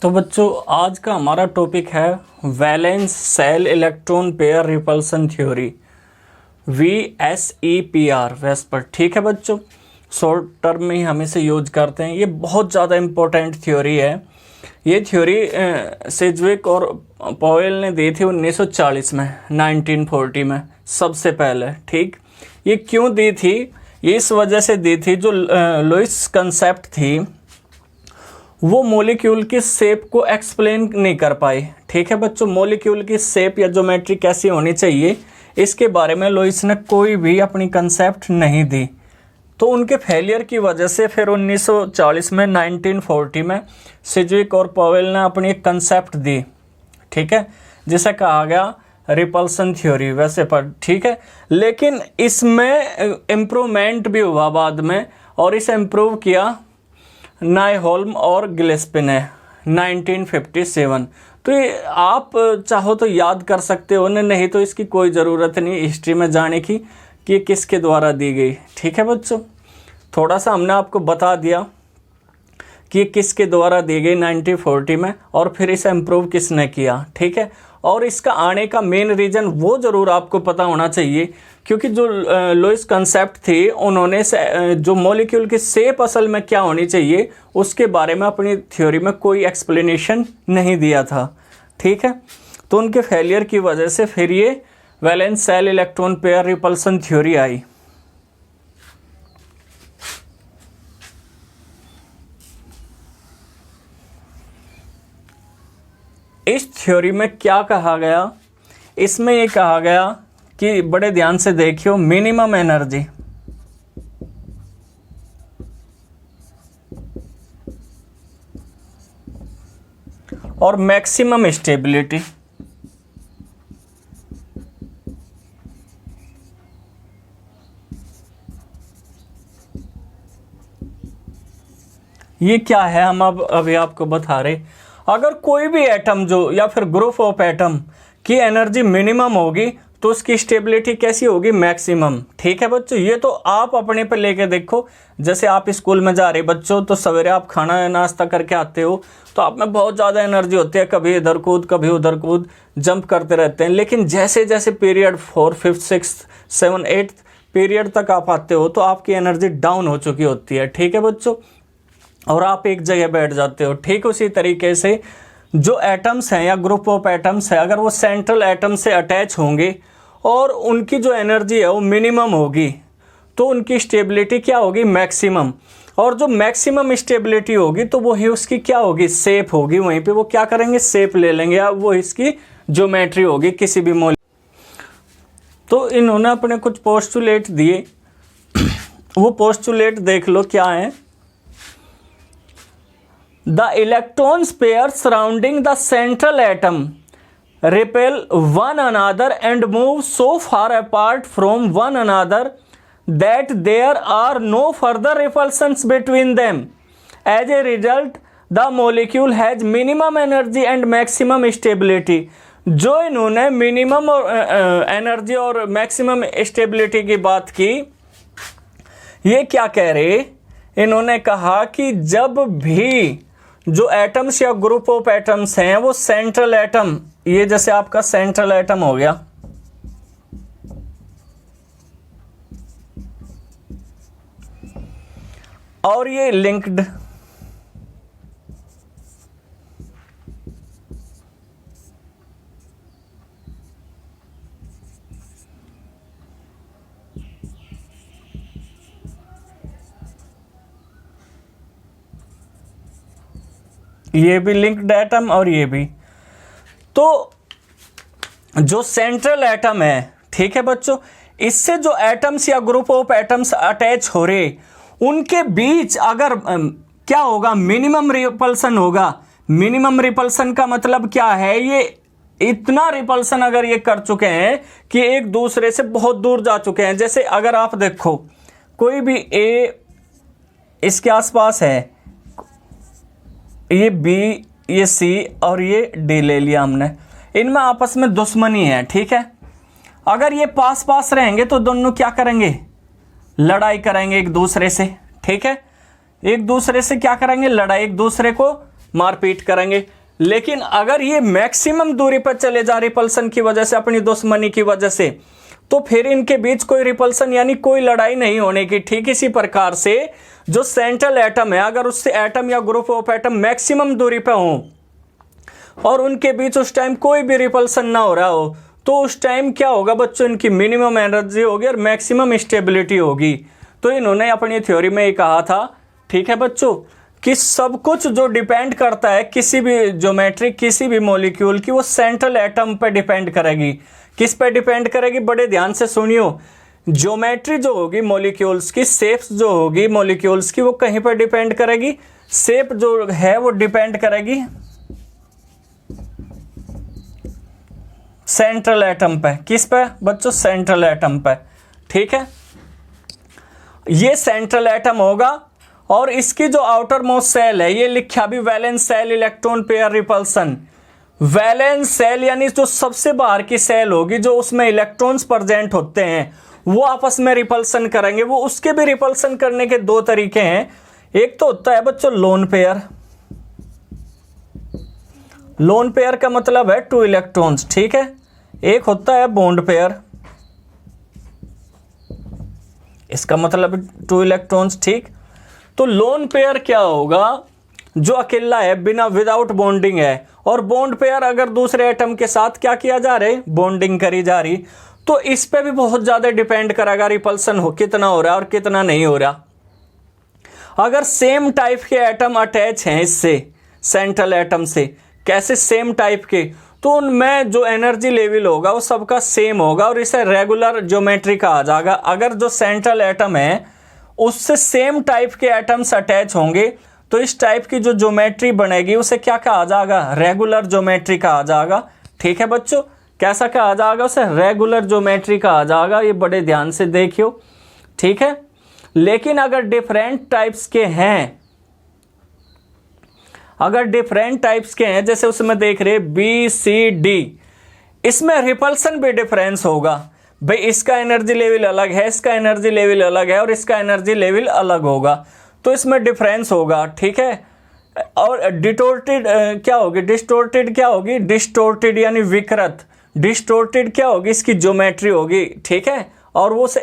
तो बच्चों आज का हमारा टॉपिक है valence shell electron pair repulsion theory VSEPR VSEPR. ठीक है बच्चों, शॉर्ट टर्म में ही हम इसे यूज करते हैं। ये बहुत ज़्यादा इम्पोर्टेंट थ्योरी है। ये थ्योरी सिज्विक और पॉवेल ने दी थी 1940 में, 1940 में सबसे पहले। ठीक, ये क्यों दी थी? ये इस वजह से दी थी, जो लुईस कंसेप्ट थी वो मॉलिक्यूल की शेप को एक्सप्लेन नहीं कर पाई। ठीक है बच्चों, मॉलिक्यूल की शेप या ज्योमेट्री कैसी होनी चाहिए इसके बारे में लुईस ने कोई भी अपनी कंसेप्ट नहीं दी। तो उनके फेलियर की वजह से फिर 1940 में 1940 में सिज्विक और पॉवेल ने अपनी एक कंसेप्ट दी। ठीक है, जिसे कहा गया रिपल्सन थ्योरी वैसे पर। ठीक है, लेकिन इसमें इम्प्रूवमेंट भी हुआ बाद में, और इसे इम्प्रूव किया नाइहोल्म और गिलेस्पी ने 1957। तो ये आप चाहो तो याद कर सकते हो, नहीं तो इसकी कोई ज़रूरत नहीं हिस्ट्री में जाने की कि किसके द्वारा दी गई। ठीक है बच्चों, थोड़ा सा हमने आपको बता दिया कि किसके द्वारा दी गई 1940 में, और फिर इसे इम्प्रूव किसने किया। ठीक है, और इसका आने का मेन रीज़न वो ज़रूर आपको पता होना चाहिए, क्योंकि जो लुईस कंसेप्ट थी उन्होंने जो मॉलिक्यूल की शेप असल में क्या होनी चाहिए उसके बारे में अपनी थ्योरी में कोई एक्सप्लेनेशन नहीं दिया था। ठीक है, तो उनके फेलियर की वजह से फिर ये valence shell electron pair repulsion theory आई। इस थ्योरी में क्या कहा गया? इसमें ये कहा गया कि बड़े ध्यान से देखियो, मिनिमम एनर्जी और मैक्सिमम स्टेबिलिटी, ये क्या है हम अब अभी आपको बता रहे। अगर कोई भी एटम जो या फिर ग्रुप ऑफ एटम की एनर्जी मिनिमम होगी तो उसकी स्टेबिलिटी कैसी होगी? मैक्सिमम। ठीक है बच्चों, ये तो आप अपने पे लेके देखो। जैसे आप स्कूल में जा रहे बच्चों, तो सवेरे आप खाना नाश्ता करके आते हो तो आप में बहुत ज़्यादा एनर्जी होती है, कभी इधर कूद कभी उधर कूद, जंप करते रहते हैं। लेकिन जैसे जैसे पीरियड 4, 5, 6, 7, 8 पीरियड तक आप आते हो तो आपकी एनर्जी डाउन हो चुकी होती है। ठीक है बच्चों, और आप एक जगह बैठ जाते हो। ठीक उसी तरीके से जो एटम्स हैं या ग्रुप ऑफ एटम्स हैं, अगर वो सेंट्रल एटम से अटैच होंगे और उनकी जो एनर्जी है वो मिनिमम होगी तो उनकी स्टेबिलिटी क्या होगी? मैक्सिमम। और जो मैक्सिमम स्टेबिलिटी होगी तो वो ही उसकी क्या होगी? शेप होगी। वहीं पे वो क्या करेंगे? शेप ले लेंगे, या वो इसकी ज्योमेट्री होगी किसी भी तो इन्होंने अपने कुछ पोस्टुलेट दिए, वो पोस्टुलेट देख लो क्या है। The electrons pair surrounding the central atom repel one another and move so far apart from one another that there are no further repulsions between them. As a result, the molecule has minimum energy and maximum stability. जो इन्होंने minimum energy और maximum stability की बात की, ये क्या कह रहे? इन्होंने कहा कि जब भी जो एटम्स या ग्रुप ऑफ एटम्स हैं वो सेंट्रल एटम, ये जैसे आपका सेंट्रल एटम हो गया, और ये लिंक्ड, ये भी लिंक्ड एटम और ये भी। तो जो सेंट्रल एटम है, ठीक है बच्चों, इससे जो एटम्स या ग्रुप ऑफ एटम्स अटैच हो रहे उनके बीच अगर क्या होगा? मिनिमम रिपल्सन होगा। मिनिमम रिपल्सन का मतलब क्या है? ये इतना रिपल्सन अगर ये कर चुके हैं कि एक दूसरे से बहुत दूर जा चुके हैं। जैसे अगर आप देखो कोई भी ए इसके आसपास है, ये बी, ये सी और ये डी ले लिया हमने, इनमें आपस में दुश्मनी है। ठीक है, अगर ये पास पास रहेंगे तो दोनों क्या करेंगे? लड़ाई करेंगे एक दूसरे से। ठीक है, एक दूसरे से क्या करेंगे? लड़ाई, एक दूसरे को मारपीट करेंगे। लेकिन अगर ये मैक्सिमम दूरी पर चले जा रिपल्सन की वजह से, अपनी दुश्मनी की वजह से, तो फिर इनके बीच कोई रिपल्सन यानी कोई लड़ाई नहीं होने की। ठीक इसी प्रकार से जो सेंट्रल एटम है, अगर उससे एटम या ग्रुप ऑफ एटम मैक्सिमम दूरी पर हो और उनके बीच उस टाइम कोई भी रिपल्सन ना हो रहा हो, तो उस टाइम क्या होगा बच्चों, इनकी मिनिमम एनर्जी होगी और मैक्सिमम स्टेबिलिटी होगी। तो इन्होंने अपनी थ्योरी में ये कहा था, ठीक है बच्चों, कि सब कुछ जो डिपेंड करता है किसी भी ज्योमेट्री, किसी भी मॉलिक्यूल की, वो सेंट्रल एटम पे डिपेंड करेगी। किस पे डिपेंड करेगी, बड़े ध्यान से सुनियो। ज्योमेट्री जो होगी मॉलिक्यूल्स की, शेप्स जो होगी मॉलिक्यूल्स की, वो कहीं पर डिपेंड करेगी, शेप जो है वो डिपेंड करेगी सेंट्रल एटम पे। किस पे बच्चों, सेंट्रल एटम पे। ठीक है, ये सेंट्रल एटम होगा और इसकी जो आउटर मोस्ट सेल है, ये लिखा भी valence shell electron pair repulsion. Valence shell यानी जो सबसे बाहर की सेल होगी, जो उसमें इलेक्ट्रॉन्स प्रेजेंट होते हैं, वो आपस में रिपल्सन करेंगे। वो उसके भी रिपल्सन करने के दो तरीके हैं। एक तो होता है बच्चों लोन पेयर। लोन पेयर का मतलब है 2 इलेक्ट्रॉन्स। ठीक है, एक होता है बॉन्ड पेयर, इसका मतलब 2 इलेक्ट्रॉन्स। ठीक, तो लोन पेयर क्या होगा, जो अकेला है, बिना विदाउट बॉन्डिंग है। और बॉन्ड पेयर अगर दूसरे एटम के साथ क्या किया जा रहा है, बॉन्डिंग करी जा रही, तो इस पे भी बहुत ज्यादा डिपेंड करेगा रिपल्सन हो कितना हो रहा है और कितना नहीं हो रहा। अगर सेम टाइप के एटम अटैच हैं इससे, सेंट्रल एटम से, कैसे सेम टाइप के, तो उनमें जो एनर्जी लेवल होगा वो सबका सेम होगा और इसे रेगुलर ज्योमेट्री कहा जाएगा। अगर जो सेंट्रल एटम है उससे सेम टाइप के एटम्स अटैच होंगे, तो इस टाइप की जो ज्योमेट्री बनेगी उसे क्या कहा जाएगा, रेगुलर ज्योमेट्री कहा जाएगा। ठीक है बच्चों, कैसा कहा जाएगा उसे, रेगुलर ज्योमेट्री कहा जाएगा। ये बड़े ध्यान से देखियो। ठीक है, लेकिन अगर डिफरेंट टाइप्स के हैं, अगर डिफरेंट टाइप्स के हैं, जैसे उसमें देख रहे बी सी डी, इसमें रिपल्सन भी डिफरेंस होगा। भाई इसका एनर्जी लेवल अलग है, इसका एनर्जी लेवल अलग है और इसका एनर्जी लेवल अलग होगा, तो इसमें डिफरेंस होगा। ठीक है, और डिस्टोर्टेड क्या होगी, डिस्टोर्टेड क्या होगी, डिस्टोर्टेड यानी विकृत। डिस्टोर्टेड क्या होगी, इसकी ज्योमेट्री होगी। ठीक है, और वो से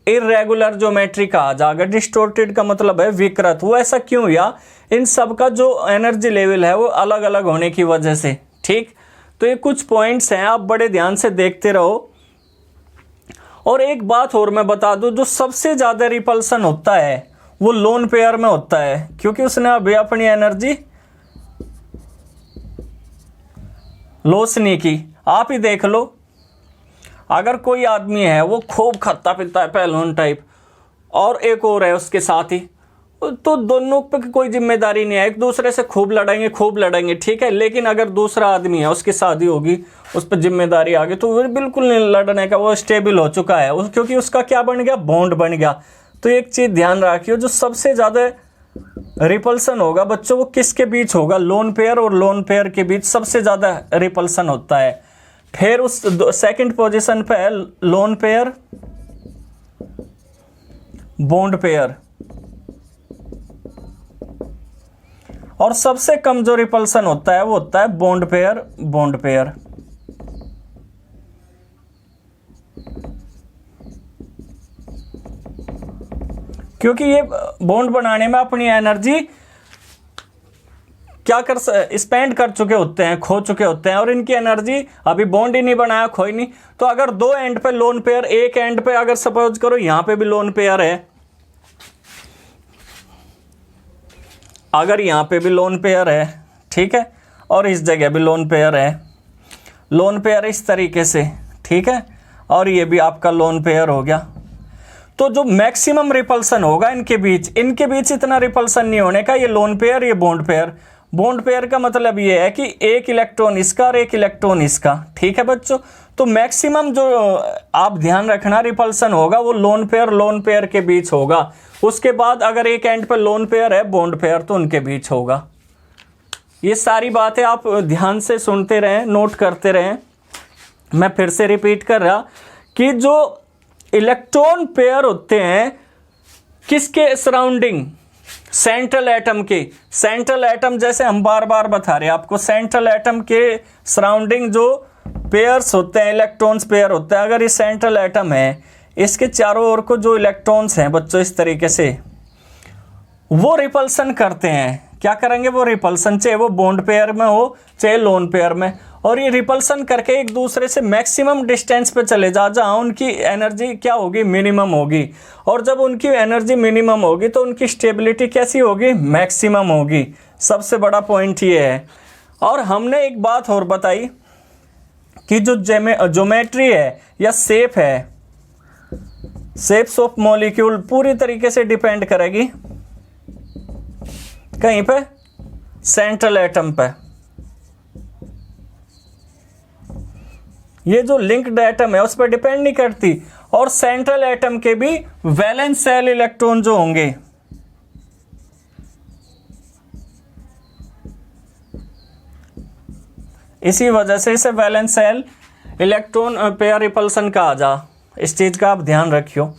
इर्रेगुलर ज्योमेट्री कहा जाएगा। डिस्टोर्टेड का मतलब है विकृत। वो ऐसा क्यों, या इन सब का जो एनर्जी लेवल है वो अलग अलग होने की वजह से। ठीक, तो ये कुछ पॉइंट्स हैं, आप बड़े ध्यान से देखते रहो। और एक बात और मैं बता दूं, जो सबसे ज्यादा रिपल्सन होता है वो लोन पेयर में होता है, क्योंकि उसने अभी अपनी एनर्जी लॉस नहीं की। आप ही देख लो, अगर कोई आदमी है वो खूब खाता पीता है पहलवान टाइप, और एक और है उसके साथ ही, तो दोनों पे कोई जिम्मेदारी नहीं है, एक दूसरे से खूब लड़ेंगे। ठीक है, लेकिन अगर दूसरा आदमी है, उसकी शादी होगी, उस पर जिम्मेदारी आ गई, तो वो बिल्कुल नहीं लड़ने का, वो स्टेबल हो चुका है, क्योंकि उसका क्या बन गया, बॉन्ड बन गया। तो एक चीज ध्यान रखियो, जो सबसे ज्यादा रिपल्सन होगा बच्चों, वो किसके बीच होगा, लोन पेयर और लोन पेयर के बीच सबसे ज्यादा रिपल्सन होता है। फिर उस सेकंड पोजीशन पे है लोन पेयर, बॉन्ड पेयर, और सबसे कम जो रिपल्सन होता है वो होता है बॉन्ड पेयर। क्योंकि ये बॉन्ड बनाने में अपनी एनर्जी क्या स्पेंड कर चुके होते हैं, खो चुके होते हैं, और इनकी एनर्जी अभी बॉन्ड ही नहीं बनाया, खोई नहीं। तो अगर दो एंड पे लोन पेयर, एक एंड पे अगर सपोज करो यहां पे भी लोन पेयर है, अगर यहां पे भी लोन पेयर है, ठीक है, और इस जगह भी लोन पेयर है, लोन पेयर इस तरीके से, ठीक है, और ये भी आपका लोन पेयर हो गया, तो जो मैक्सिमम रिपल्सन होगा इनके बीच इतना रिपल्सन नहीं होने का। ये लोन पेयर, ये बॉन्ड पेयर का मतलब ये है कि एक इलेक्ट्रॉन इसका और एक इलेक्ट्रॉन इसका। ठीक है बच्चों, तो मैक्सिमम जो आप ध्यान रखना रिपल्सन होगा वो लोन पेयर के बीच होगा। उसके बाद अगर एक एंड पर लोन पेयर है, बॉन्ड पेयर, तो उनके बीच होगा। ये सारी बातें आप ध्यान से सुनते रहें, नोट करते रहें। मैं फिर से रिपीट कर रहा कि जो इलेक्ट्रॉन पेयर होते हैं किसके सराउंडिंग, सेंट्रल एटम के, सेंट्रल एटम जैसे हम बार बार बता रहे हैं आपको, सेंट्रल एटम के सराउंडिंग जो पेयर्स होते हैं, इलेक्ट्रॉन्स पेयर होते हैं, अगर ये सेंट्रल एटम है, इसके चारों ओर को जो इलेक्ट्रॉन्स हैं बच्चों इस तरीके से वो रिपल्सन करते हैं। क्या करेंगे? वो रिपल्सन, चाहे वो बॉन्ड पेयर में हो चाहे लोन पेयर में, और ये रिपल्सन करके एक दूसरे से मैक्सिमम डिस्टेंस पे चले जहाँ उनकी एनर्जी क्या होगी? मिनिमम होगी। और जब उनकी एनर्जी मिनिमम होगी तो उनकी स्टेबिलिटी कैसी होगी? मैक्सिमम होगी। सबसे बड़ा पॉइंट ये है। और हमने एक बात और बताई कि जो ज्योमेट्री है या शेप है, शेप्स ऑफ मॉलिक्यूल पूरी तरीके से डिपेंड करेगी कहीं पे? सेंट्रल एटम पे। ये जो लिंक्ड एटम है उस पर डिपेंड नहीं करती। और सेंट्रल एटम के भी वैलेंस सेल इलेक्ट्रॉन जो होंगे, इसी वजह से इसे valence shell electron pair repulsion कहा जा। इस चीज का आप ध्यान रखियो,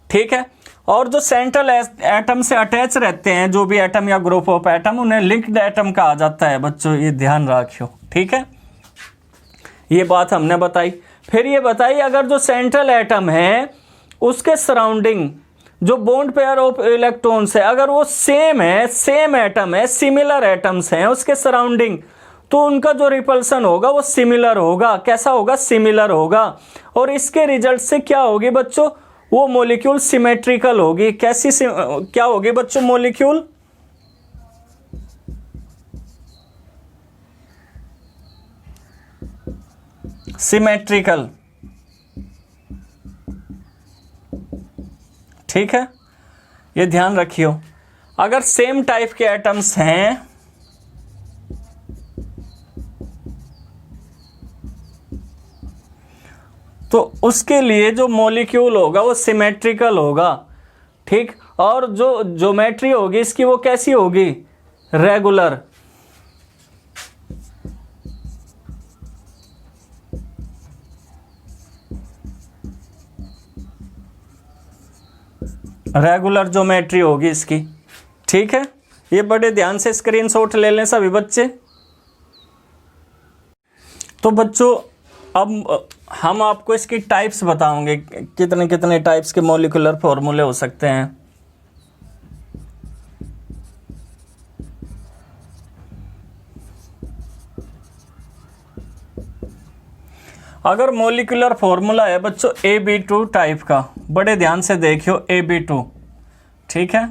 ठीक है। और जो सेंट्रल एटम से अटैच रहते हैं, जो भी एटम या ग्रुप ऑफ एटम, उन्हें लिंक्ड एटम कहा जाता है बच्चों, ये ध्यान रखियो, ठीक है। ये बात हमने बताई। फिर ये बताई अगर जो सेंट्रल एटम है उसके सराउंडिंग जो बॉन्ड पेयर ऑफ इलेक्ट्रॉन्स है, अगर वो सेम है, सेम एटम है, सिमिलर एटम्स हैं उसके सराउंडिंग, तो उनका जो रिपल्सन होगा वो सिमिलर होगा। कैसा होगा? सिमिलर होगा। और इसके रिजल्ट से क्या होगी बच्चों? वो मॉलिक्यूल सिमेट्रिकल होगी। कैसी क्या होगी बच्चों? मॉलिक्यूल सिमेट्रिकल, ठीक है। ये ध्यान रखियो। अगर सेम टाइप के एटम्स हैं तो उसके लिए जो मॉलिक्यूल होगा वो सिमेट्रिकल होगा, ठीक। और जो ज्योमेट्री होगी इसकी वो कैसी होगी? रेगुलर। रेगुलर ज्योमेट्री होगी इसकी, ठीक है। ये बड़े ध्यान से स्क्रीनशॉट ले लें सभी बच्चे। तो बच्चों अब हम आपको इसकी टाइप्स बताओगे, कितने कितने टाइप्स के मॉलिक्यूलर फॉर्मूले हो सकते हैं। अगर मॉलिक्यूलर फॉर्मूला है बच्चों AB2 टाइप का, बड़े ध्यान से देखियो AB2, ठीक है।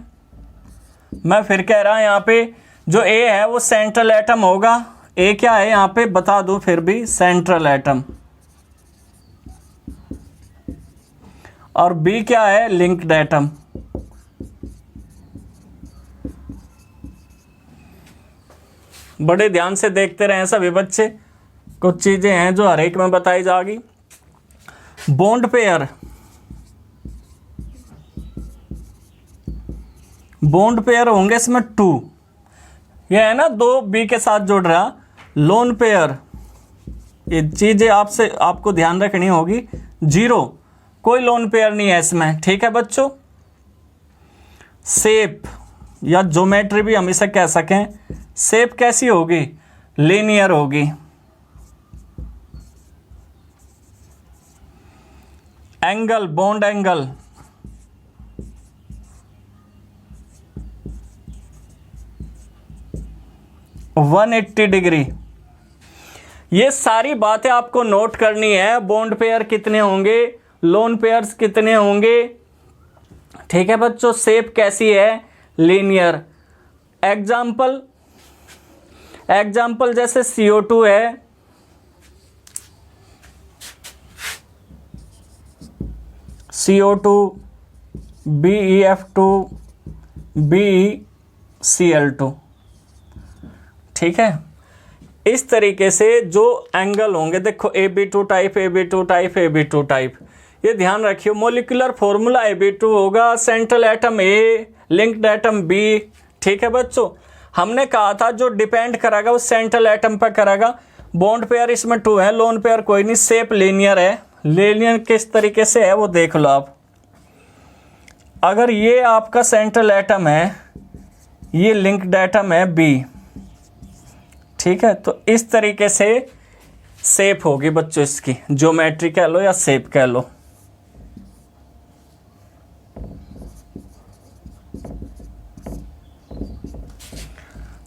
मैं फिर कह रहा यहाँ पे जो A है वो सेंट्रल एटम होगा। A क्या है यहाँ पे बता दूं फिर भी? Central atom. और B क्या है? Linked atom. बड़े ध्यान से देखते रहें सभी बच्चे, कुछ चीजें हैं जो हर एक में बताई जाएगी। बॉन्ड पेयर, बॉन्ड पेयर होंगे इसमें 2, ये है ना 2 B के साथ जुड़ रहा। लोन पेयर, ये चीजें आपको ध्यान रखनी होगी। 0, कोई लोन पेयर नहीं है इसमें, ठीक है बच्चों। शेप या ज्योमेट्री भी हम इसे कह सकें। शेप कैसी होगी? लीनियर होगी। Angle, bond angle, / 180 degree. ये सारी बातें आपको नोट करनी है। बॉन्ड पेयर कितने होंगे, लोन पेयर्स कितने होंगे, ठीक है बच्चों। शेप कैसी है? लीनियर। एग्जाम्पल जैसे CO2 है, CO2, BeF2, BeCl2, ठीक है। इस तरीके से जो एंगल होंगे, देखो AB2 type, AB2 type, AB2 type, ये ध्यान रखियो। मॉलिक्यूलर फॉर्मूला AB2 होगा। Central atom A, linked atom B, ठीक है बच्चों। हमने कहा था जो डिपेंड करेगा वो सेंट्रल एटम पर करेगा। बॉन्ड पेयर इसमें 2 है, लोन पेयर कोई नहीं। शेप लीनियर है। लीनियर किस तरीके से है वो देख लो आप। अगर ये आपका सेंट्रल एटम है, ये लिंक्ड एटम है बी। ठीक है, तो इस तरीके से शेप होगी बच्चों इसकी, ज्योमेट्री कह लो या शेप कह लो।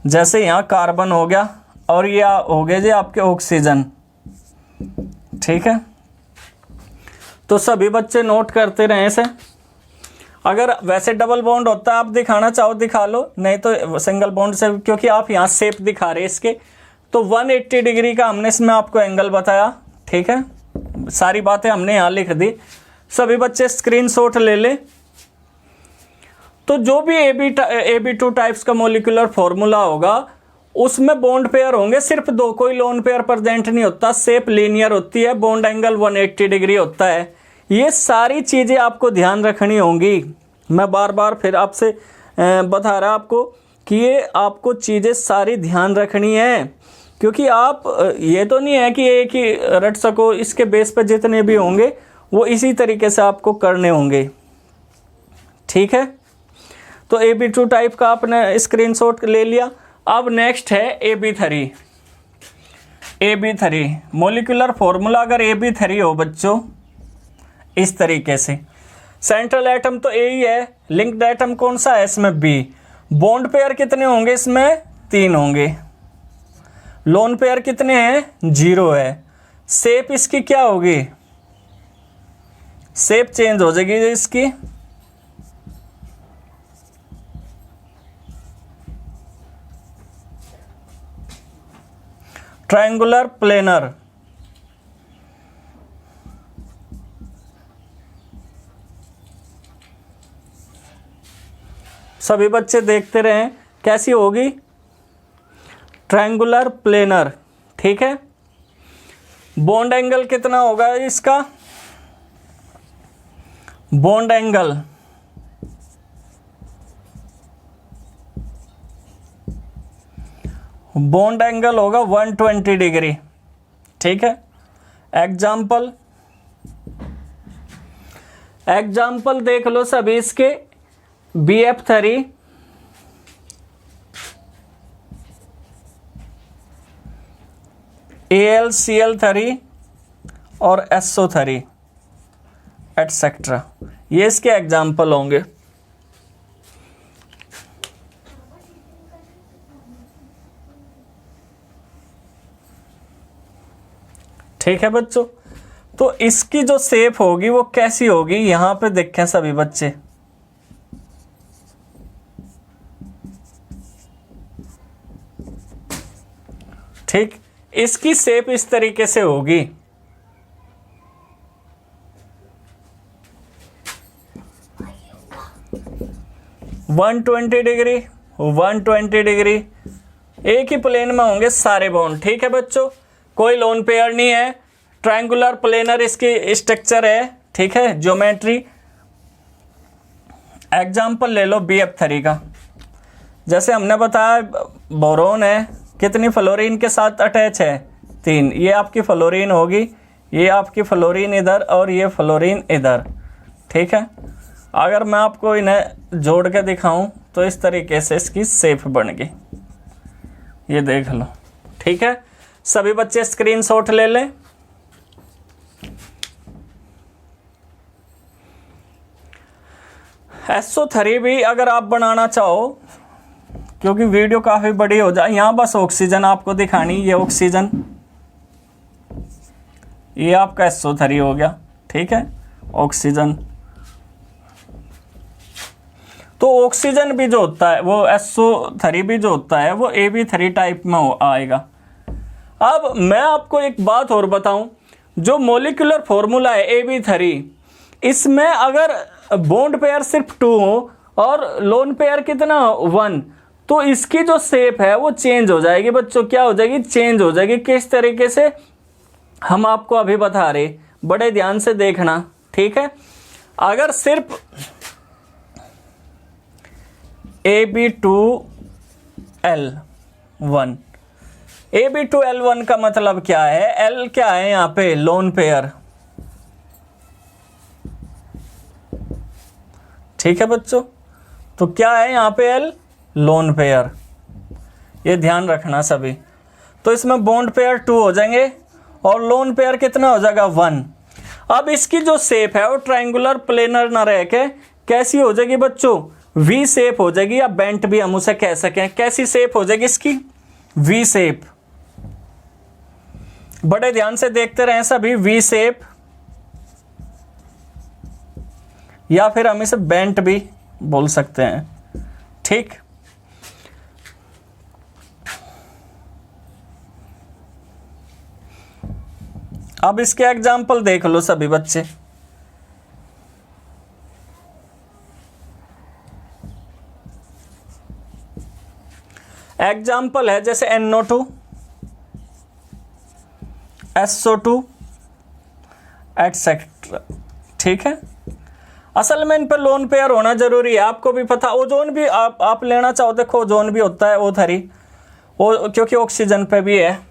जैसे यहाँ कार्बन हो गया और ये हो गए जी आपके ऑक्सीजन। ठीक है, तो सभी बच्चे नोट करते रहे इसे। अगर वैसे डबल बॉन्ड होता है, आप दिखाना चाहो दिखा लो, नहीं तो सिंगल बॉन्ड से, क्योंकि आप यहाँ शेप दिखा रहे इसके, तो 180 डिग्री का हमने इसमें आपको एंगल बताया। ठीक है, सारी बातें हमने यहाँ लिख दी। सभी बच्चे स्क्रीनशॉट ले ले। तो जो भी AB2 टाइप्स का मोलिकुलर फॉर्मूला होगा उसमें बॉन्ड पेयर होंगे सिर्फ दो, कोई लोन पेयर प्रेजेंट नहीं होता। शेप लीनियर होती है, बॉन्ड एंगल 180 डिग्री होता है। ये सारी चीज़ें आपको ध्यान रखनी होंगी। मैं बार बार फिर आपसे बता रहा आपको कि ये आपको चीज़ें सारी ध्यान रखनी है, क्योंकि आप ये तो नहीं है कि एक ही रट सको। इसके बेस पर जितने भी होंगे वो इसी तरीके से आपको करने होंगे। ठीक है, तो AB2 टाइप का आपने स्क्रीनशॉट ले लिया। अब नेक्स्ट है AB3। AB3 मोलिकुलर फॉर्मूला अगर AB3 हो बच्चों इस तरीके से, सेंट्रल एटम तो A ही है, लिंक्ड एटम कौन सा है इसमें B। बॉन्ड पेयर कितने होंगे इसमें 3 होंगे। लोन पेयर कितने हैं 0 है। शेप इसकी क्या होगी, शेप चेंज हो जाएगी इसकी। Triangular planar. सभी बच्चे देखते रहें कैसी होगी, ट्रायंगुलर प्लेनर। ठीक है, बॉन्ड एंगल कितना होगा इसका, बॉन्ड एंगल होगा 120 डिग्री। ठीक है, एग्जाम्पल देख लो सभी इसके, BF3, AlCl3 और SO3 एटसेट्रा, ये इसके एग्जाम्पल होंगे। ठीक है बच्चों, तो इसकी जो शेप होगी वो कैसी होगी, यहां पे देखें सभी बच्चे। ठीक, इसकी शेप इस तरीके से होगी। वन 120 डिग्री एक ही प्लेन में होंगे सारे बॉन्ड। ठीक है बच्चों, कोई लोन पेयर नहीं है, ट्रायंगुलर प्लेनर इसकी स्ट्रक्चर है। ठीक है, ज्योमेट्री। एग्जाम्पल ले लो BF3 का। जैसे हमने बताया बोरोन है, कितनी फ्लोरीन के साथ अटैच है 3। ये आपकी फ्लोरीन होगी, ये आपकी फ्लोरीन इधर और ये फ्लोरीन इधर। ठीक है, अगर मैं आपको इन्हें जोड़ के दिखाऊं तो इस तरीके से इसकी शेप बन गई, ये देख लो। ठीक है, सभी बच्चे स्क्रीनशॉट ले लें। SO3 भी अगर आप बनाना चाहो, क्योंकि वीडियो काफी बड़ी हो जाए, यहां बस ऑक्सीजन आपको दिखानी। ये ऑक्सीजन, ये आपका SO3 हो गया। ठीक है, ऑक्सीजन। तो ऑक्सीजन भी जो होता है वो SO3 भी जो होता है वो AB3 टाइप में आएगा। अब मैं आपको एक बात और बताऊं, जो मोलिकुलर फॉर्मूला है AB3, इसमें अगर बॉन्ड पेयर सिर्फ 2 हो और लोन पेयर कितना 1, तो इसकी जो शेप है वो चेंज हो जाएगी बच्चों। क्या हो जाएगी, चेंज हो जाएगी। किस तरीके से हम आपको अभी बता रहे, बड़े ध्यान से देखना। ठीक है, अगर सिर्फ AB2L1 का मतलब क्या है, L क्या है यहाँ पे, लोन पेयर। ठीक है बच्चों, तो क्या है यहाँ पे L, लोन पेयर, ये ध्यान रखना सभी। तो इसमें बॉन्ड पेयर 2 हो जाएंगे और लोन पेयर कितना हो जाएगा 1। अब इसकी जो शेप है वो ट्रायंगुलर प्लेनर ना रह के कैसी हो जाएगी बच्चों, वी शेप हो जाएगी, या बेंट भी हम उसे कह सकें। कैसी शेप हो जाएगी इसकी, वी शेप। बड़े ध्यान से देखते रहें सभी, वी शेप, या फिर हम इसे बेंट भी बोल सकते हैं। ठीक, अब इसके एग्जाम्पल देख लो सभी बच्चे। एग्जाम्पल है जैसे NO2, SO2 एटसेट्रा। ठीक है, असल में इन पर लोन पेयर होना जरूरी है, आपको भी पता। ओजोन भी आप लेना चाहो, देखो ओजोन भी होता है O3, क्योंकि ऑक्सीजन पे भी है।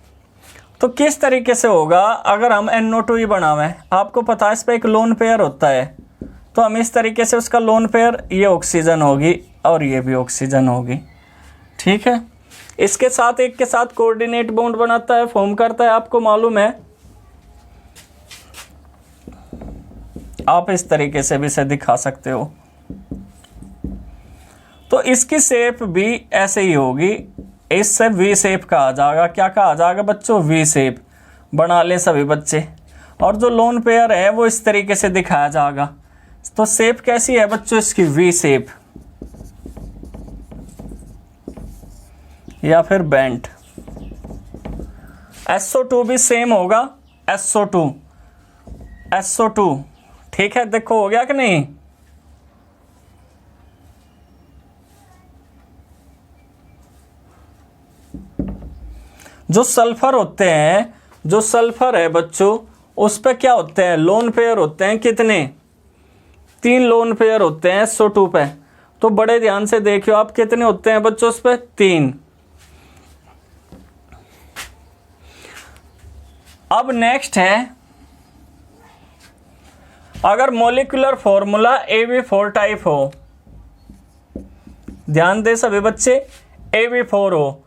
तो किस तरीके से होगा अगर हम NO2 ही बनावें, आपको पता है इस पर एक लोन पेयर होता है, तो हम इस तरीके से उसका लोन पेयर, ये ऑक्सीजन होगी और ये भी ऑक्सीजन होगी। ठीक है, इसके साथ एक के साथ कोऑर्डिनेट बॉन्ड बनाता है, फॉर्म करता है, आपको मालूम है। आप इस तरीके से भी इसे दिखा सकते हो। तो इसकी शेप भी ऐसे ही होगी, इससे वी शेप कहा जाएगा। क्या कहा जाएगा बच्चों, वी शेप। बना ले सभी बच्चे। और जो लोन पेयर है वो इस तरीके से दिखाया जाएगा। तो शेप कैसी है बच्चों इसकी, वी शेप या फिर बेंट। SO2 भी सेम होगा, SO2। ठीक है, देखो हो गया कि नहीं। जो सल्फर होते हैं, जो सल्फर है बच्चों, उस पे क्या होते हैं, लोन पेयर होते हैं। कितने, 3 लोन पेयर होते हैं SO2 पे। तो बड़े ध्यान से देखियो आप, कितने होते हैं बच्चों उस पे, 3। अब नेक्स्ट है, अगर मॉलिक्यूलर फॉर्मूला AB4 टाइप हो, ध्यान दे सभी बच्चे, AB4 हो,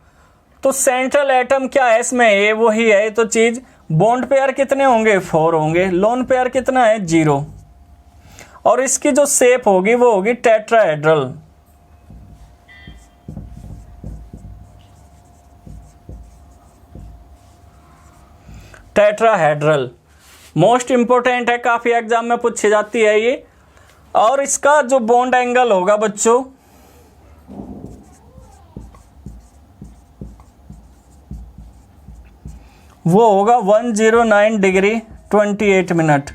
तो सेंट्रल एटम क्या है इसमें, ए वही है तो चीज। बॉन्ड पेयर कितने होंगे, 4 होंगे। लोन पेयर कितना है, 0। और इसकी जो शेप होगी वो होगी टेट्राहेड्रल। टेट्राहेड्रल मोस्ट इंपोर्टेंट है, काफी एग्जाम में पूछी जाती है ये। और इसका जो बॉन्ड एंगल होगा बच्चों, वो होगा 109 डिग्री 28 मिनट।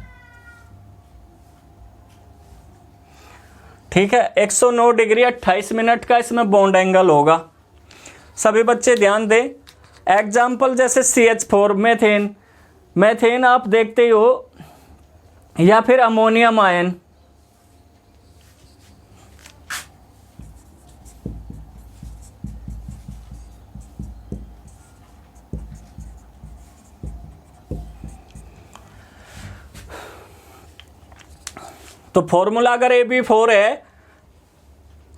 ठीक है, 109 डिग्री 28 मिनट का इसमें बॉन्ड एंगल होगा। सभी बच्चे ध्यान दें। एग्जाम्पल जैसे CH4 मेथेन आप देखते ही हो, या फिर अमोनियम आयन। तो फॉर्मूला अगर AB4 है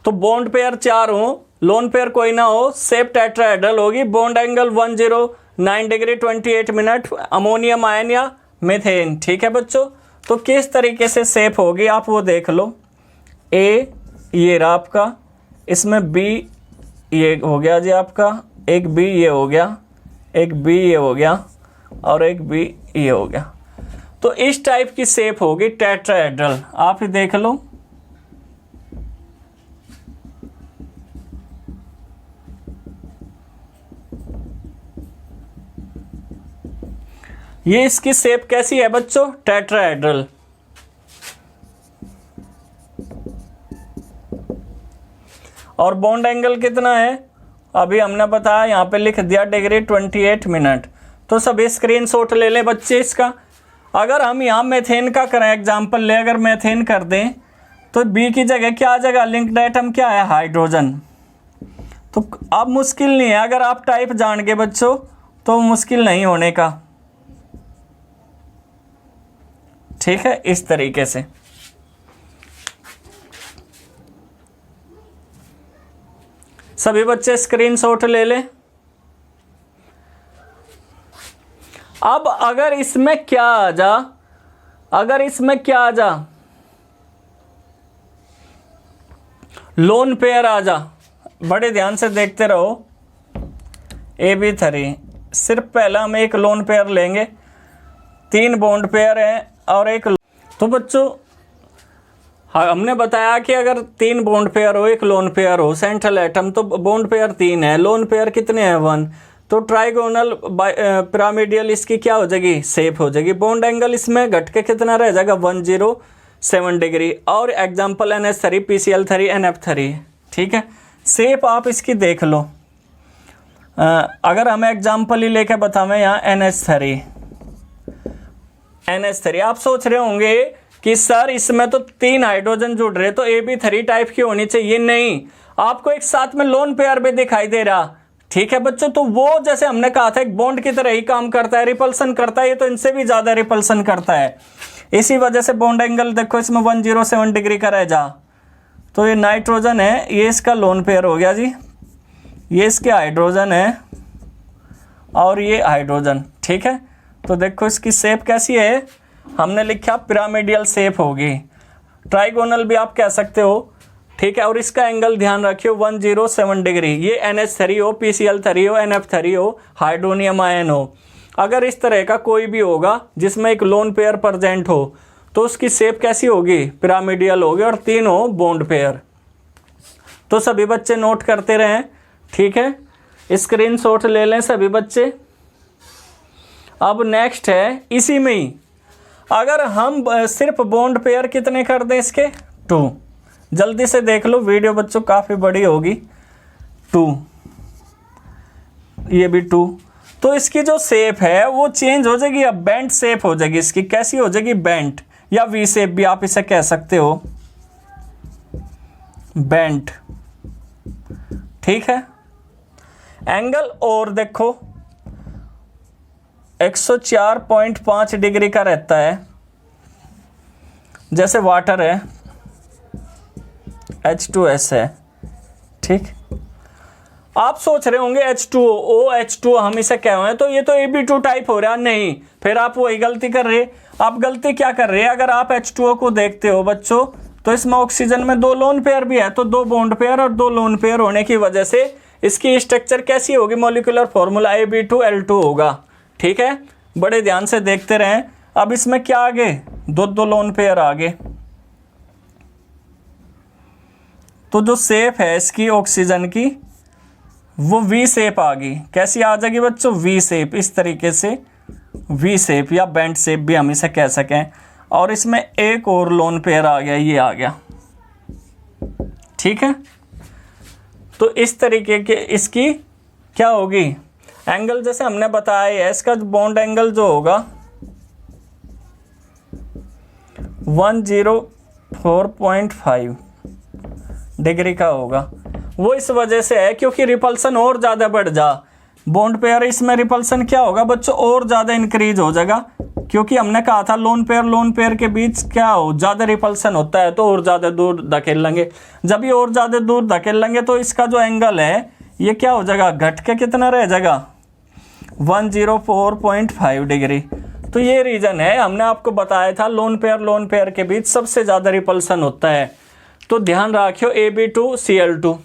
तो बॉन्ड पेयर 4 हो, लोन पेयर कोई ना हो, शेप टेट्राहेड्रल होगी, bond angle 109 degree 28 minute, ammonium ion या मीथेन। ठीक है बच्चों, तो किस तरीके से शेप होगी आप वो देख लो। ए ये रहा आपका, इसमें B ये हो गया जी आपका, एक B ये हो गया, एक B ये हो गया और एक B ये हो गया। तो इस टाइप की शेप होगी टेट्राहेड्रल। आप ही देख लो, ये इसकी शेप कैसी है बच्चों, टेट्राहेड्रल। और बॉन्ड एंगल कितना है, अभी हमने बताया, यहाँ पे लिख दिया डिग्री 28 मिनट। तो सभी स्क्रीनशॉट ले ले बच्चे इसका। अगर हम यहाँ मेथेन का करें एग्जाम्पल ले, अगर मेथेन कर दें तो B की जगह क्या आ जाएगा, लिंक्ड एटम क्या है, हाइड्रोजन। तो अब मुश्किल नहीं है, अगर आप टाइप जान गए बच्चों तो मुश्किल नहीं होने का। ठीक है, इस तरीके से। सभी बच्चे स्क्रीनशॉट ले लें। अब अगर इसमें क्या आ जा, लोन पेयर आ जा, बड़े ध्यान से देखते रहो। AB3 सिर्फ पहला हम एक लोन पेयर लेंगे, 3 बॉन्ड पेयर हैं और एक। तो बच्चों हमने बताया कि अगर 3 बॉन्ड पेयर हो, एक लोन पेयर हो, सेंट्रल एटम, तो बॉन्ड पेयर 3 है, लोन पेयर कितने हैं 1। तो ट्राइगोनल पिरामिडियल इसकी क्या हो जाएगी, शेप हो जाएगी। बॉन्ड एंगल इसमें घट के कितना रह जाएगा 107 डिग्री। और एग्जाम्पल NH3 PCl3 NF3, ठीक है। शेप आप इसकी देख लो। अगर हमें एग्जाम्पल ही लेके बतावें यहाँ NH3 आप सोच रहे होंगे कि सर इसमें तो 3 हाइड्रोजन जुड़ रहे, तो AB3 टाइप की होनी चाहिए। नहीं, आपको एक साथ में लोन पेयर भी दिखाई दे रहा, ठीक है बच्चों। तो वो जैसे हमने कहा था एक बॉन्ड की तरह ही काम करता है, रिपल्सन करता है, ये तो इनसे भी ज्यादा रिपल्सन करता है। इसी वजह से बॉन्ड एंगल देखो इसमें 107 डिग्री का रह जा। तो ये नाइट्रोजन है, ये इसका लोन पेयर हो गया जी, ये इसके हाइड्रोजन है और ये हाइड्रोजन, ठीक है। तो देखो इसकी शेप कैसी है, हमने लिखा पिरामिडियल शेप होगी, ट्राइगोनल भी आप कह सकते हो, ठीक है। और इसका एंगल ध्यान रखियो 107 डिग्री। ये NH3 हो, PCl3 हो, NF3 हो, हाइड्रोनियम आयन हो। अगर इस तरह का कोई भी होगा जिसमें एक लोन पेयर प्रेजेंट हो तो उसकी शेप कैसी होगी, पिरामिडियल होगी, और 3 हो बॉन्ड पेयर। तो सभी बच्चे नोट करते रहें, ठीक है, स्क्रीनशॉट ले लें सभी बच्चे। अब नेक्स्ट है इसी में ही, अगर हम सिर्फ बॉन्ड पेयर कितने कर दें इसके 2, जल्दी से देख लो, वीडियो बच्चों काफ़ी बड़ी होगी। 2, ये भी 2। तो इसकी जो शेप है वो चेंज हो जाएगी, अब बेंट शेप हो जाएगी इसकी। कैसी हो जाएगी, बेंट, या वी शेप भी आप इसे कह सकते हो, बेंट, ठीक है। एंगल और देखो 104.5 डिग्री का रहता है, जैसे वाटर है, H2S है, ठीक। आप सोच रहे होंगे H2O, OH2 हम इसे कह रहे हैं, तो ये तो AB2 टाइप हो रहा है। नहीं, फिर आप वही गलती कर रहे। आप गलती क्या कर रहे हैं, अगर आप H2O को देखते हो बच्चों, तो इसमें ऑक्सीजन में 2 लोन पेयर भी है, तो 2 बॉन्ड पेयर और 2 लोन पेयर होने की वजह से इसकी स्ट्रक्चर कैसी होगी, मॉलिक्यूलर फॉर्मूला AB2L2 होगा, ठीक है। बड़े ध्यान से देखते रहें। अब इसमें क्या आगे, 2 लोन पेयर आगे। तो जो शेप है इसकी ऑक्सीजन की वो वी शेप आ गई। कैसी आ जाएगी बच्चों, वी शेप, इस तरीके से वी शेप या बेंट शेप भी हम इसे कह सकें। और इसमें एक और लोन पेयर आ गया, ये आ गया, ठीक है। तो इस तरीके के इसकी क्या होगी, एंगल जैसे हमने बताया है, इसका बॉन्ड एंगल जो होगा 104.5 डिग्री का होगा। वो इस वजह से है क्योंकि रिपल्सन और ज़्यादा बढ़ जा, बॉन्ड पेयर इसमें रिपल्सन क्या होगा बच्चों, और ज़्यादा इंक्रीज हो जाएगा, क्योंकि हमने कहा था लोन पेयर के बीच क्या हो, ज़्यादा रिपल्सन होता है, तो और ज़्यादा दूर धकेल लेंगे। जब ये और ज़्यादा दूर धकेल लेंगे तो इसका जो एंगल है ये क्या हो जाएगा, घट के कितना रह जाएगा, 104.5 डिग्री। तो ये रीज़न है, हमने आपको बताया था लोन पेयर के बीच सबसे ज़्यादा रिपल्सन होता है। तो ध्यान रखियो AB2Cl2,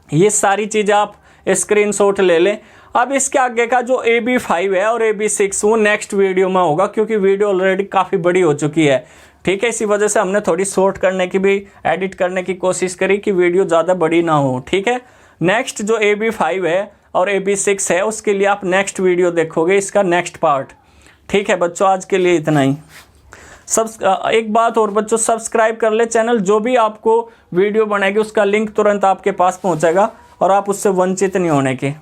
ये सारी चीज़ें आप स्क्रीनशॉट ले लें। अब इसके आगे का जो AB5 है और AB6 वो नेक्स्ट वीडियो में होगा, क्योंकि वीडियो ऑलरेडी काफ़ी बड़ी हो चुकी है, ठीक है। इसी वजह से हमने थोड़ी शॉर्ट करने की भी, एडिट करने की कोशिश करी कि वीडियो ज़्यादा बड़ी ना हो, ठीक है। नेक्स्ट जो AB5 है और AB6 है उसके लिए आप नेक्स्ट वीडियो देखोगे, इसका नेक्स्ट पार्ट, ठीक है बच्चों। आज के लिए इतना ही। एक बात और बच्चों, सब्सक्राइब कर ले चैनल, जो भी आपको वीडियो बनाएगी उसका लिंक तुरंत आपके पास पहुंचेगा और आप उससे वंचित नहीं होने के।